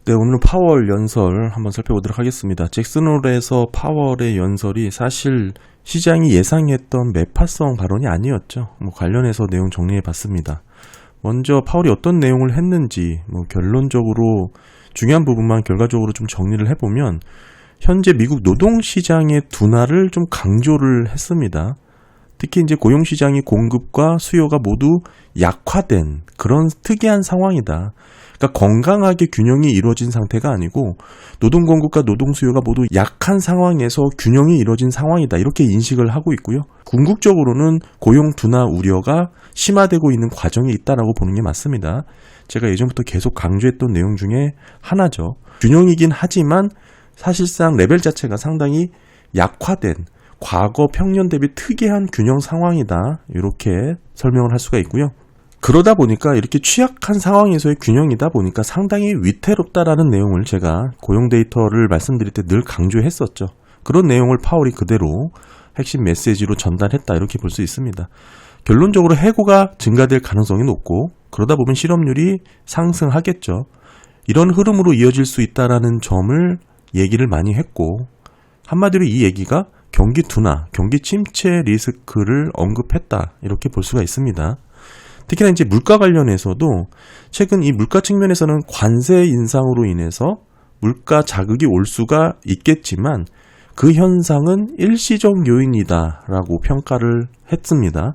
네, 오늘 파월 연설 한번 살펴보도록 하겠습니다. 잭슨홀에서 파월의 연설이 사실 시장이 예상했던 매파성 발언이 아니었죠. 관련해서 내용 정리해 봤습니다. 먼저 파월이 어떤 내용을 했는지 결론적으로 중요한 부분만 결과적으로 좀 정리를 해보면 현재 미국 노동시장의 둔화를 좀 강조를 했습니다. 특히 이제 고용시장이 공급과 수요가 모두 약화된 그런 특이한 상황이다. 그러니까 건강하게 균형이 이루어진 상태가 아니고 노동 공급과 노동 수요가 모두 약한 상황에서 균형이 이루어진 상황이다. 이렇게 인식을 하고 있고요. 궁극적으로는 고용 둔화 우려가 심화되고 있는 과정이 있다라고 보는 게 맞습니다. 제가 예전부터 계속 강조했던 내용 중에 하나죠. 균형이긴 하지만 사실상 레벨 자체가 상당히 약화된 과거 평년 대비 특이한 균형 상황이다. 이렇게 설명을 할 수가 있고요. 그러다 보니까 이렇게 취약한 상황에서의 균형이다 보니까 상당히 위태롭다라는 내용을 제가 고용 데이터를 말씀드릴 때 늘 강조했었죠. 그런 내용을 파월이 그대로 핵심 메시지로 전달했다. 이렇게 볼 수 있습니다. 결론적으로 해고가 증가될 가능성이 높고 그러다 보면 실업률이 상승하겠죠. 이런 흐름으로 이어질 수 있다라는 점을 얘기를 많이 했고 한마디로 이 얘기가 경기 둔화, 경기 침체 리스크를 언급했다. 이렇게 볼 수가 있습니다. 특히나 이제 물가 관련해서도 최근 이 물가 측면에서는 관세 인상으로 인해서 물가 자극이 올 수가 있겠지만 그 현상은 일시적 요인이다라고 평가를 했습니다.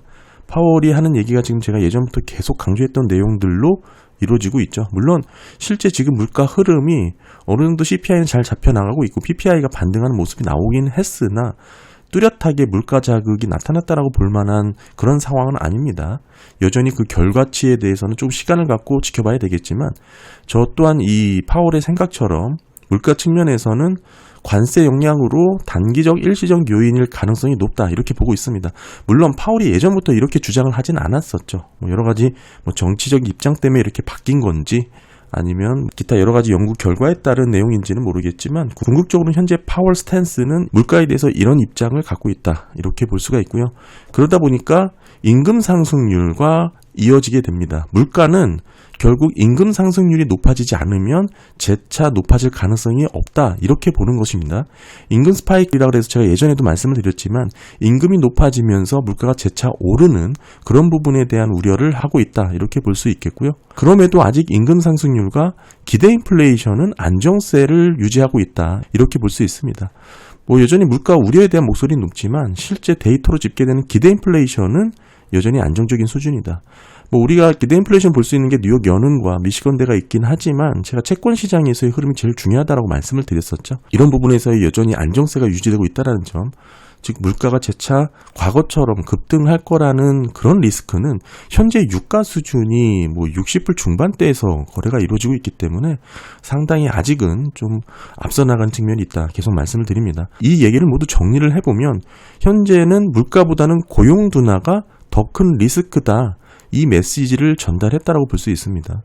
파월이 하는 얘기가 지금 제가 예전부터 계속 강조했던 내용들로 이루어지고 있죠. 물론 실제 지금 물가 흐름이 어느 정도 CPI는 잘 잡혀나가고 있고 PPI가 반등하는 모습이 나오긴 했으나 뚜렷하게 물가 자극이 나타났다라고 볼 만한 그런 상황은 아닙니다. 여전히 그 결과치에 대해서는 좀 시간을 갖고 지켜봐야 되겠지만 저 또한 이 파월의 생각처럼 물가 측면에서는 관세 영향으로 단기적 일시적 요인일 가능성이 높다 이렇게 보고 있습니다. 물론 파월이 예전부터 이렇게 주장을 하진 않았었죠. 여러 가지 정치적 입장 때문에 이렇게 바뀐 건지 아니면 기타 여러 가지 연구 결과에 따른 내용인지는 모르겠지만 궁극적으로는 현재 파월 스탠스는 물가에 대해서 이런 입장을 갖고 있다 이렇게 볼 수가 있고요. 그러다 보니까 임금 상승률과 이어지게 됩니다. 물가는 결국 임금 상승률이 높아지지 않으면 재차 높아질 가능성이 없다 이렇게 보는 것입니다. 임금 스파이크라고 해서 제가 예전에도 말씀을 드렸지만 임금이 높아지면서 물가가 재차 오르는 그런 부분에 대한 우려를 하고 있다 이렇게 볼 수 있겠고요. 그럼에도 아직 임금 상승률과 기대 인플레이션은 안정세를 유지하고 있다 이렇게 볼 수 있습니다. 여전히 물가 우려에 대한 목소리는 높지만 실제 데이터로 집계되는 기대 인플레이션은 여전히 안정적인 수준이다. 우리가 기대 인플레이션 볼 수 있는 게 뉴욕 연은과 미시건대가 있긴 하지만 제가 채권 시장에서의 흐름이 제일 중요하다고 말씀을 드렸었죠. 이런 부분에서 여전히 안정세가 유지되고 있다는 점, 즉 물가가 재차 과거처럼 급등할 거라는 그런 리스크는 현재 유가 수준이 60불 중반대에서 거래가 이루어지고 있기 때문에 상당히 아직은 좀 앞서 나간 측면이 있다. 계속 말씀을 드립니다. 이 얘기를 모두 정리를 해보면 현재는 물가보다는 고용 둔화가 더 큰 리스크다. 이 메시지를 전달했다라고 볼 수 있습니다.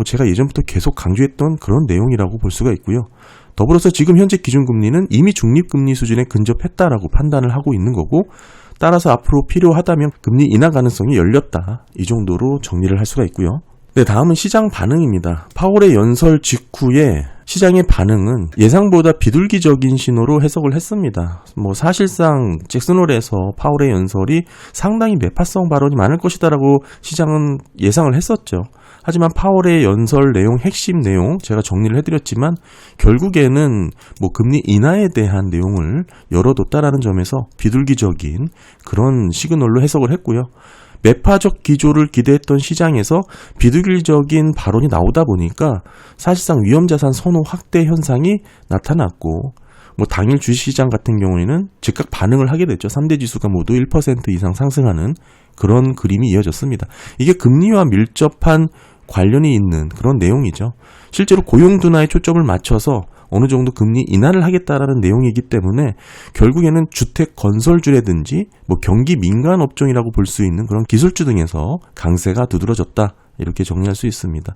제가 예전부터 계속 강조했던 그런 내용이라고 볼 수가 있고요. 더불어서 지금 현재 기준금리는 이미 중립금리 수준에 근접했다라고 판단을 하고 있는 거고 따라서 앞으로 필요하다면 금리 인하 가능성이 열렸다. 이 정도로 정리를 할 수가 있고요. 네, 다음은 시장 반응입니다. 파월의 연설 직후에 시장의 반응은 예상보다 비둘기적인 신호로 해석을 했습니다. 사실상 잭슨홀에서 파월의 연설이 상당히 매파성 발언이 많을 것이다라고 시장은 예상을 했었죠. 하지만 파월의 연설 내용, 핵심 내용 제가 정리를 해드렸지만 결국에는 금리 인하에 대한 내용을 열어뒀다라는 점에서 비둘기적인 그런 시그널로 해석을 했고요. 매파적 기조를 기대했던 시장에서 비둘기적인 발언이 나오다 보니까 사실상 위험자산 선호 확대 현상이 나타났고 당일 주식시장 같은 경우에는 즉각 반응을 하게 됐죠. 3대 지수가 모두 1% 이상 상승하는 그런 그림이 이어졌습니다. 이게 금리와 밀접한 관련이 있는 그런 내용이죠. 실제로 고용 둔화에 초점을 맞춰서 어느 정도 금리 인하를 하겠다라는 내용이기 때문에 결국에는 주택 건설주라든지 경기 민간 업종이라고 볼 수 있는 그런 기술주 등에서 강세가 두드러졌다 이렇게 정리할 수 있습니다.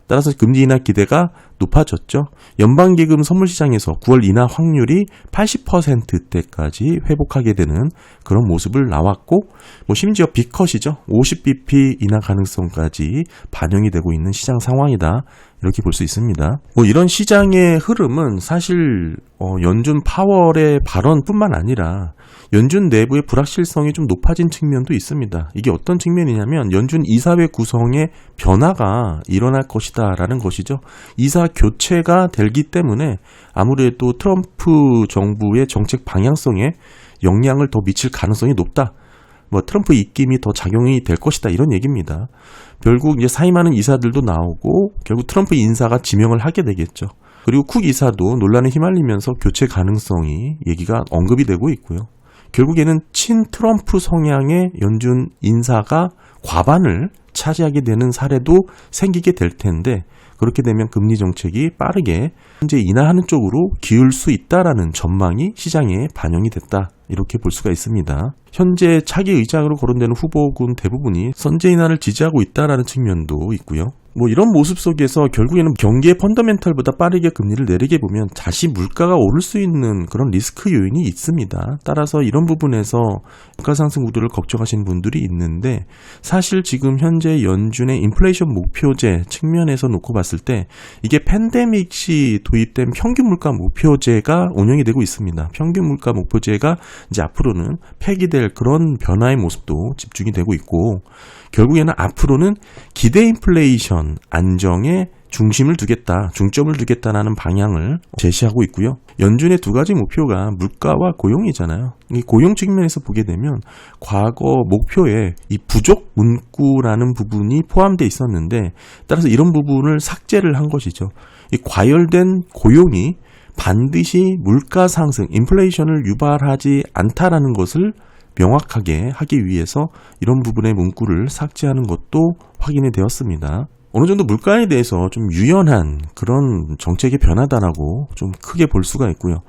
따라서 금리 인하 기대가 높아졌죠. 연방기금 선물시장에서 9월 인하 확률이 80%대까지 회복하게 되는 그런 모습을 나왔고 심지어 B컷이죠. 50bp 인하 가능성까지 반영이 되고 있는 시장 상황이다. 이렇게 볼 수 있습니다. 뭐 이런 시장의 흐름은 사실 연준 파월의 발언뿐만 아니라 연준 내부의 불확실성이 좀 높아진 측면도 있습니다. 이게 어떤 측면이냐면 연준 이사회 구성의 변화가 일어날 것이다 라는 것이죠. 이사 교체가 되기 때문에 아무래도 트럼프 정부의 정책 방향성에 영향을 더 미칠 가능성이 높다. 뭐 트럼프 입김이 더 작용이 될 것이다 이런 얘기입니다. 결국 이제 사임하는 이사들도 나오고 결국 트럼프 인사가 지명을 하게 되겠죠. 그리고 쿡 이사도 논란에 휘말리면서 교체 가능성이 얘기가 언급이 되고 있고요. 결국에는 친 트럼프 성향의 연준 인사가 과반을 차지하게 되는 사례도 생기게 될 텐데 그렇게 되면 금리 정책이 빠르게 현재 인하하는 쪽으로 기울 수 있다라는 전망이 시장에 반영이 됐다. 이렇게 볼 수가 있습니다. 현재 차기 의장으로 거론되는 후보군 대부분이 선제 인하를 지지하고 있다라는 측면도 있고요. 뭐 이런 모습 속에서 결국에는 경기의 펀더멘털보다 빠르게 금리를 내리게 보면 다시 물가가 오를 수 있는 그런 리스크 요인이 있습니다. 따라서 이런 부분에서 물가 상승 우려를 걱정하시는 분들이 있는데 사실 지금 현재 연준의 인플레이션 목표제 측면에서 놓고 봤을 때 이게 팬데믹 시 도입된 평균 물가 목표제가 운영이 되고 있습니다. 평균 물가 목표제가 이제 앞으로는 폐기될 그런 변화의 모습도 집중이 되고 있고 결국에는 앞으로는 기대 인플레이션 안정에 중심을 두겠다, 중점을 두겠다라는 방향을 제시하고 있고요. 연준의 두 가지 목표가 물가와 고용이잖아요. 이 고용 측면에서 보게 되면 과거 목표에 이 부족 문구라는 부분이 포함되어 있었는데 따라서 이런 부분을 삭제를 한 것이죠. 이 과열된 고용이 반드시 물가 상승, 인플레이션을 유발하지 않다라는 것을 명확하게 하기 위해서 이런 부분의 문구를 삭제하는 것도 확인이 되었습니다. 어느 정도 물가에 대해서 좀 유연한 그런 정책의 변화다라고 좀 크게 볼 수가 있고요.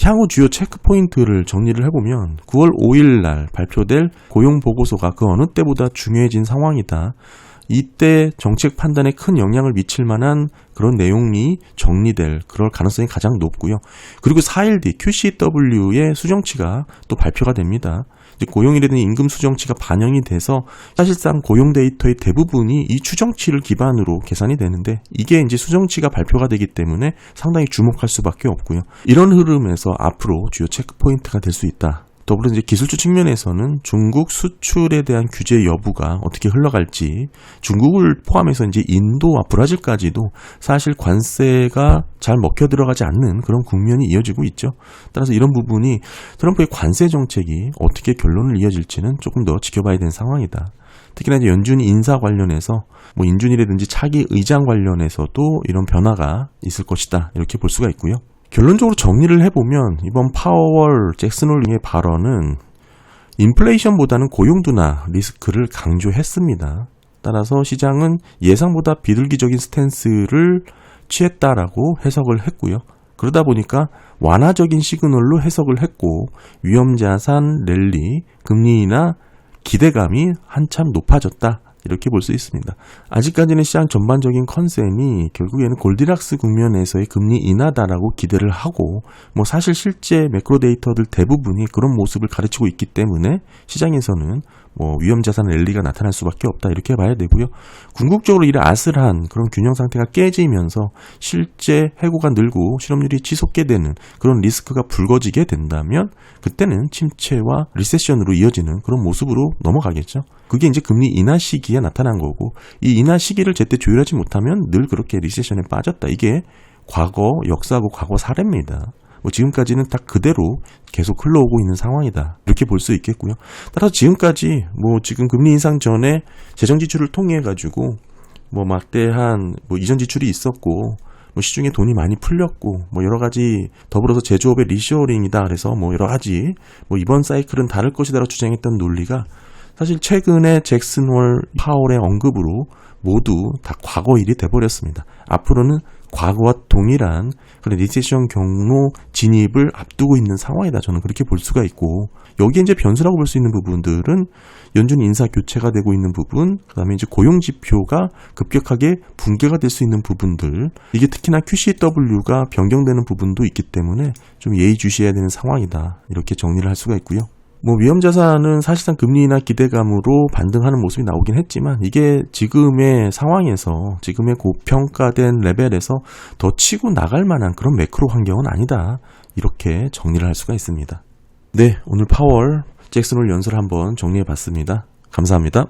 향후 주요 체크 포인트를 정리를 해보면 9월 5일 날 발표될 고용 보고서가 그 어느 때보다 중요해진 상황이다. 이때 정책 판단에 큰 영향을 미칠 만한 그런 내용이 정리될 그럴 가능성이 가장 높고요. 그리고 4일 뒤 QCW의 수정치가 또 발표가 됩니다. 이제 고용이라든지 임금 수정치가 반영이 돼서 사실상 고용 데이터의 대부분이 이 추정치를 기반으로 계산이 되는데 이게 이제 수정치가 발표가 되기 때문에 상당히 주목할 수밖에 없고요. 이런 흐름에서 앞으로 주요 체크 포인트가 될 수 있다. 더불어 이제 기술주 측면에서는 중국 수출에 대한 규제 여부가 어떻게 흘러갈지, 중국을 포함해서 이제 인도와 브라질까지도 사실 관세가 잘 먹혀 들어가지 않는 그런 국면이 이어지고 있죠. 따라서 이런 부분이 트럼프의 관세 정책이 어떻게 결론을 이어질지는 조금 더 지켜봐야 되는 상황이다. 특히나 이제 연준 인사 관련해서 뭐 인준이라든지 차기 의장 관련해서도 이런 변화가 있을 것이다. 이렇게 볼 수가 있고요. 결론적으로 정리를 해보면 이번 파월 잭슨 홀의 발언은 인플레이션보다는 고용 둔화 리스크를 강조했습니다. 따라서 시장은 예상보다 비둘기적인 스탠스를 취했다라고 해석을 했고요. 그러다 보니까 완화적인 시그널로 해석을 했고 위험자산 랠리, 금리 인하 기대감이 한참 높아졌다. 이렇게 볼 수 있습니다. 아직까지는 시장 전반적인 컨센이 결국에는 골디락스 국면에서의 금리 인하다라고 기대를 하고 뭐 사실 실제 매크로 데이터들 대부분이 그런 모습을 가르치고 있기 때문에 시장에서는 뭐 위험자산 랠리가 나타날 수밖에 없다 이렇게 봐야 되고요. 궁극적으로 이 아슬한 그런 균형 상태가 깨지면서 실제 해고가 늘고 실업률이 치솟게 되는 그런 리스크가 불거지게 된다면 그때는 침체와 리세션으로 이어지는 그런 모습으로 넘어가겠죠. 그게 이제 금리 인하 시기에 나타난 거고 이 인하 시기를 제때 조율하지 못하면 늘 그렇게 리세션에 빠졌다. 이게 과거 역사하고 과거 사례입니다. 뭐 지금까지는 딱 그대로 계속 흘러오고 있는 상황이다. 이렇게 볼 수 있겠고요. 따라서 지금까지 뭐 지금 금리 인상 전에 재정 지출을 통해 가지고 뭐 막대한 뭐 이전 지출이 있었고 뭐 시중에 돈이 많이 풀렸고 뭐 여러 가지 더불어서 제조업의 리쇼어링이다. 그래서 뭐 여러 가지 뭐 이번 사이클은 다를 것이다라고 주장했던 논리가 사실 최근에 잭슨 홀 파월의 언급으로 모두 다 과거 일이 돼버렸습니다. 앞으로는 과거와 동일한 그런 리세션 경로 진입을 앞두고 있는 상황이다. 저는 그렇게 볼 수가 있고 여기에 이제 변수라고 볼 수 있는 부분들은 연준 인사 교체가 되고 있는 부분, 그다음에 이제 고용 지표가 급격하게 붕괴가 될 수 있는 부분들, 이게 특히나 QCW가 변경되는 부분도 있기 때문에 좀 예의주시해야 되는 상황이다. 이렇게 정리를 할 수가 있고요. 뭐 위험자산은 사실상 금리나 기대감으로 반등하는 모습이 나오긴 했지만 이게 지금의 상황에서 지금의 고평가된 레벨에서 더 치고 나갈 만한 그런 매크로 환경은 아니다. 이렇게 정리를 할 수가 있습니다. 네, 오늘 파월 잭슨홀 연설 한번 정리해 봤습니다. 감사합니다.